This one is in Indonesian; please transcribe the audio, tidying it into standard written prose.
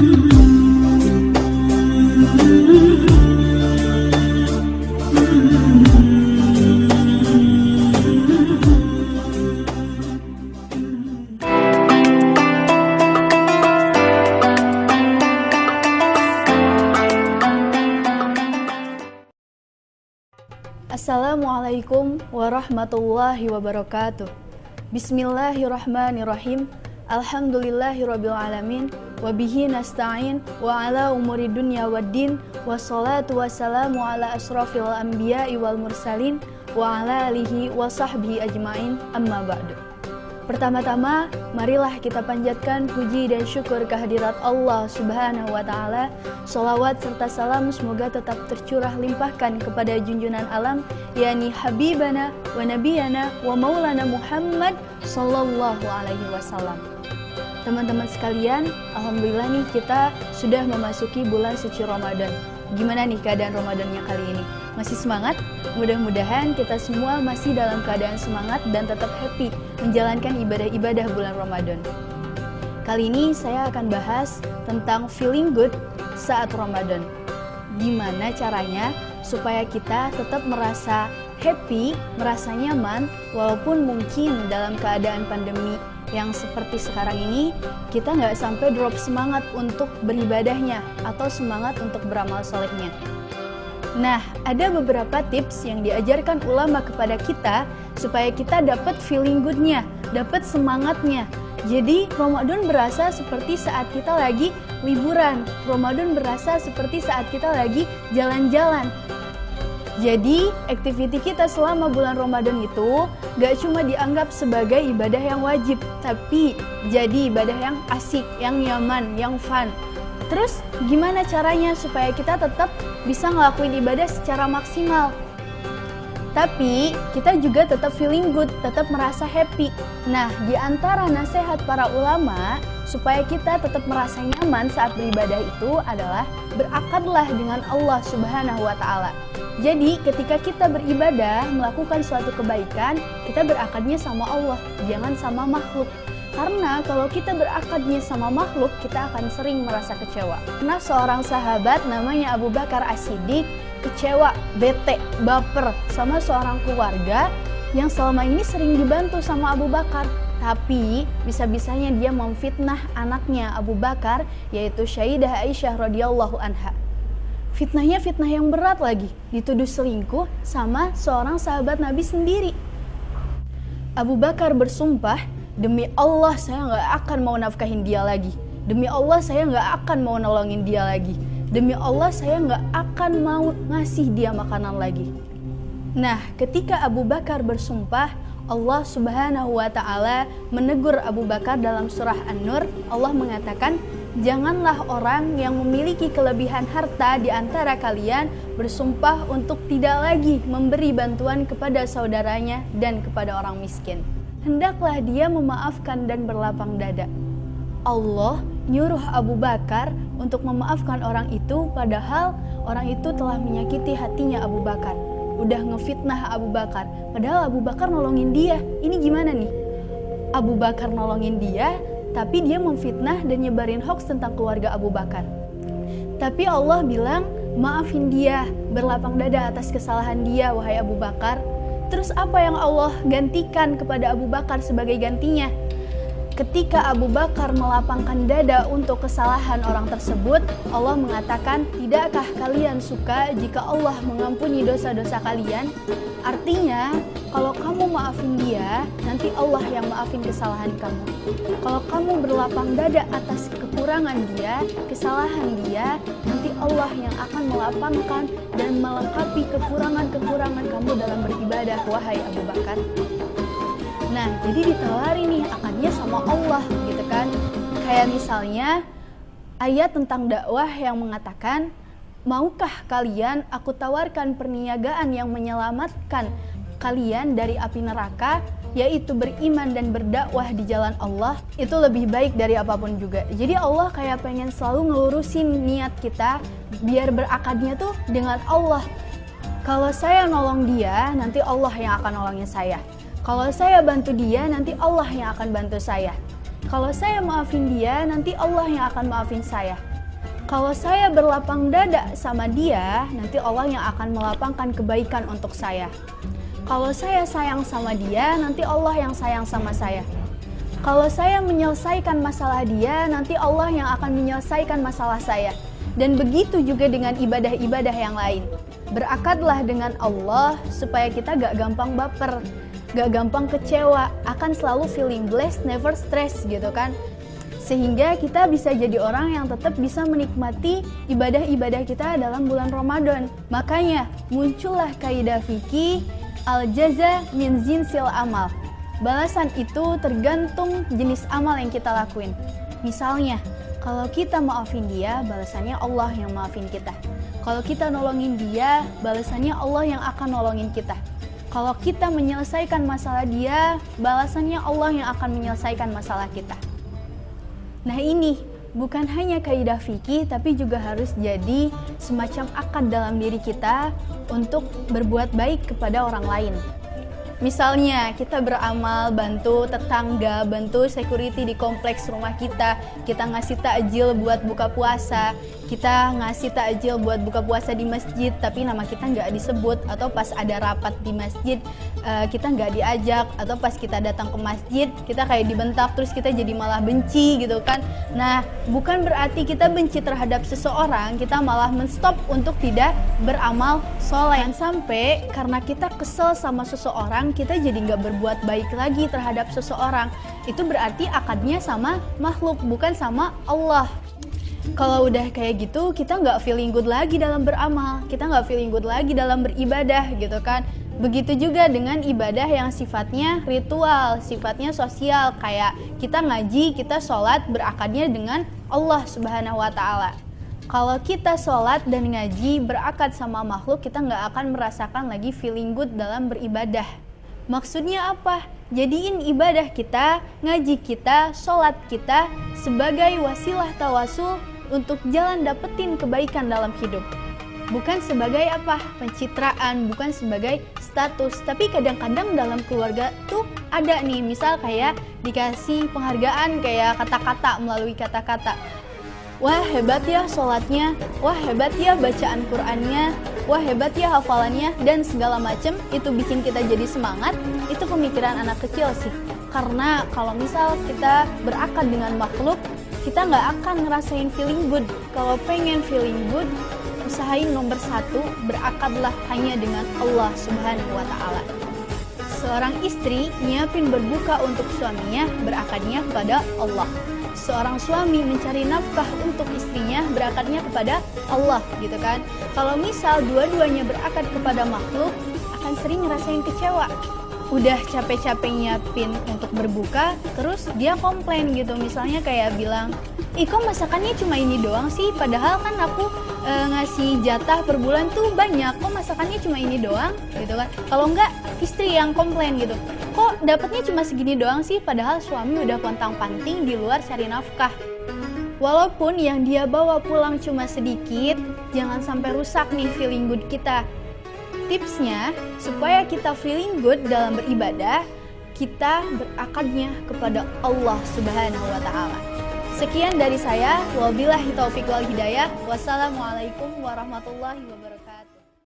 Assalamualaikum warahmatullahi wabarakatuh. Bismillahirrahmanirrahim. Alhamdulillahirabbil alamin wa bihi nasta'in wa ala umuri dunya waddin wassalatu wassalamu ala asrofil anbiya'i wal mursalin wa ala alihi wa sahbihi ajmain, amma ba'du. Pertama-tama, marilah kita panjatkan puji dan syukur kehadirat Allah Subhanahu wa Ta'ala. Sholawat serta salam semoga tetap tercurah limpahkan kepada junjungan alam, yakni Habibana wa Nabiyana wa Maulana Muhammad Sallallahu Alaihi Wasallam. Teman-teman sekalian, alhamdulillah nih kita sudah memasuki bulan suci Ramadan. Gimana nih keadaan Ramadannya kali ini? Masih semangat? Mudah-mudahan kita semua masih dalam keadaan semangat dan tetap happy menjalankan ibadah-ibadah bulan Ramadan. Kali ini saya akan bahas tentang feeling good saat Ramadan. Gimana caranya supaya kita tetap merasa happy, merasa nyaman, walaupun mungkin dalam keadaan pandemi yang seperti sekarang ini, kita nggak sampai drop semangat untuk beribadahnya atau semangat untuk beramal solehnya. Nah, ada beberapa tips yang diajarkan ulama kepada kita supaya kita dapat feeling good-nya, dapat semangatnya. Jadi, Ramadan berasa seperti saat kita lagi liburan. Ramadan berasa seperti saat kita lagi jalan-jalan. Jadi, aktiviti kita selama bulan Ramadan itu gak cuma dianggap sebagai ibadah yang wajib, tapi jadi ibadah yang asik, yang nyaman, yang fun. Terus, gimana caranya supaya kita tetap bisa ngelakuin ibadah secara maksimal? Tapi, kita juga tetap feeling good, tetap merasa happy. Nah, di antara nasihat para ulama supaya kita tetap merasa nyaman saat beribadah itu adalah berakadlah dengan Allah Subhanahu wa Ta'ala. Jadi, ketika kita beribadah, melakukan suatu kebaikan, kita berakadnya sama Allah, jangan sama makhluk. Karena kalau kita berakadnya sama makhluk, kita akan sering merasa kecewa. Karena seorang sahabat namanya Abu Bakar As-Siddiq kecewa, bete, baper sama seorang keluarga yang selama ini sering dibantu sama Abu Bakar. Tapi bisa-bisanya dia memfitnah anaknya Abu Bakar, yaitu Sayyidah Aisyah radhiyallahu anha. Fitnahnya fitnah yang berat lagi, dituduh selingkuh sama seorang sahabat Nabi sendiri. Abu Bakar bersumpah, demi Allah saya gak akan mau nafkahin dia lagi. Demi Allah saya gak akan mau nolongin dia lagi. Demi Allah saya gak akan mau ngasih dia makanan lagi. Nah, ketika Abu Bakar bersumpah, Allah Subhanahu wa Ta'ala menegur Abu Bakar dalam surah An-Nur. Allah mengatakan, janganlah orang yang memiliki kelebihan harta di antara kalian bersumpah untuk tidak lagi memberi bantuan kepada saudaranya dan kepada orang miskin. Hendaklah dia memaafkan dan berlapang dada. Allah nyuruh Abu Bakar untuk memaafkan orang itu, padahal orang itu telah menyakiti hatinya Abu Bakar. Udah ngefitnah Abu Bakar, padahal Abu Bakar nolongin dia. Ini gimana nih? Abu Bakar nolongin dia, tapi dia memfitnah dan nyebarin hoax tentang keluarga Abu Bakar. Tapi Allah bilang, maafin dia, berlapang dada atas kesalahan dia, wahai Abu Bakar. Terus apa yang Allah gantikan kepada Abu Bakar sebagai gantinya? Ketika Abu Bakar melapangkan dada untuk kesalahan orang tersebut, Allah mengatakan, tidakkah kalian suka jika Allah mengampuni dosa-dosa kalian? Artinya, kalau kamu maafin dia, nanti Allah yang maafin kesalahan kamu. Kalau kamu berlapang dada atas kekurangan dia, kesalahan dia, nanti Allah yang akan melapangkan dan melengkapi kekurangan-kekurangan kamu dalam beribadah, wahai Abu Bakar. Nah, jadi ditawari nih akadnya sama Allah gitu kan. Kayak misalnya ayat tentang dakwah yang mengatakan, maukah kalian aku tawarkan perniagaan yang menyelamatkan kalian dari api neraka, yaitu beriman dan berdakwah di jalan Allah, itu lebih baik dari apapun juga. Jadi Allah kayak pengen selalu ngelurusin niat kita biar berakadnya tuh dengan Allah. Kalau saya nolong dia, nanti Allah yang akan nolongin saya. Kalau saya bantu dia, nanti Allah yang akan bantu saya. Kalau saya maafin dia, nanti Allah yang akan maafin saya. Kalau saya berlapang dada sama dia, nanti Allah yang akan melapangkan kebaikan untuk saya. Kalau saya sayang sama dia, nanti Allah yang sayang sama saya. Kalau saya menyelesaikan masalah dia, nanti Allah yang akan menyelesaikan masalah saya. Dan begitu juga dengan ibadah-ibadah yang lain. Berakadlah dengan Allah supaya kita gak gampang baper, gak gampang kecewa, akan selalu feeling blessed, never stress gitu kan. Sehingga kita bisa jadi orang yang tetap bisa menikmati ibadah-ibadah kita dalam bulan Ramadan. Makanya muncullah kaidah fikih al-jaza min jinsil amal. Balasan itu tergantung jenis amal yang kita lakuin. Misalnya, kalau kita maafin dia, balasannya Allah yang maafin kita. Kalau kita nolongin dia, balasannya Allah yang akan nolongin kita. Kalau kita menyelesaikan masalah dia, balasannya Allah yang akan menyelesaikan masalah kita. Nah ini bukan hanya kaidah fikih, tapi juga harus jadi semacam akad dalam diri kita untuk berbuat baik kepada orang lain. Misalnya kita beramal, bantu tetangga, bantu security di kompleks rumah kita ngasih takjil buat buka puasa, kita ngasih takjil buat buka puasa di masjid, tapi nama kita nggak disebut, atau pas ada rapat di masjid kita nggak diajak, atau pas kita datang ke masjid kita kayak dibentak, terus kita jadi malah benci gitu kan. Nah, bukan berarti kita benci terhadap seseorang, kita malah menstop untuk tidak beramal soleh. Sampai karena kita kesel sama seseorang, kita jadi nggak berbuat baik lagi terhadap seseorang. Itu berarti akadnya sama makhluk, bukan sama Allah. Kalau udah kayak gitu, kita nggak feeling good lagi dalam beramal, kita nggak feeling good lagi dalam beribadah gitu kan. Begitu juga dengan ibadah yang sifatnya ritual, sifatnya sosial, kayak kita ngaji, kita sholat, berakadnya dengan Allah Subhanahu wa Ta'ala. Kalau kita sholat dan ngaji berakad sama makhluk, kita nggak akan merasakan lagi feeling good dalam beribadah. Maksudnya apa? Jadiin ibadah kita, ngaji kita, sholat kita sebagai wasilah tawasul untuk jalan dapetin kebaikan dalam hidup. Bukan sebagai apa? Pencitraan, bukan sebagai status. Tapi kadang-kadang dalam keluarga tuh ada nih, misal kayak dikasih penghargaan kayak kata-kata, melalui kata-kata. Wah hebat ya sholatnya, wah hebat ya bacaan Qur'annya, wah hebat ya hafalannya, dan segala macem. Itu bikin kita jadi semangat. Itu pemikiran anak kecil sih. Karena kalau misal kita berakad dengan makhluk, kita nggak akan ngerasain feeling good. Kalau pengen feeling good, usahain nomor 1, berakadlah hanya dengan Allah Subhanahu wa Ta'ala. Seorang istri nyiapin berbuka untuk suaminya, berakadnya kepada Allah. Seorang suami mencari nafkah untuk istrinya, berakadnya kepada Allah gitu kan. Kalau misal dua-duanya berakad kepada makhluk, akan sering ngerasain kecewa. Udah capek-capek nyiapin untuk berbuka, terus dia komplain gitu, misalnya kayak bilang, ih kok masakannya cuma ini doang sih, padahal kan aku ngasih jatah per bulan tuh banyak, kok masakannya cuma ini doang gitu kan. Kalau enggak, istri yang komplain gitu, kok dapatnya cuma segini doang sih, padahal suami udah pontang-panting di luar cari nafkah. Walaupun yang dia bawa pulang cuma sedikit, jangan sampai rusak nih feeling good kita. Tipsnya, supaya kita feeling good dalam beribadah, kita berakadnya kepada Allah Subhanahu wa Ta'ala. Sekian dari saya, wabillahi taufiq wal hidayah. Wassalamualaikum warahmatullahi wabarakatuh.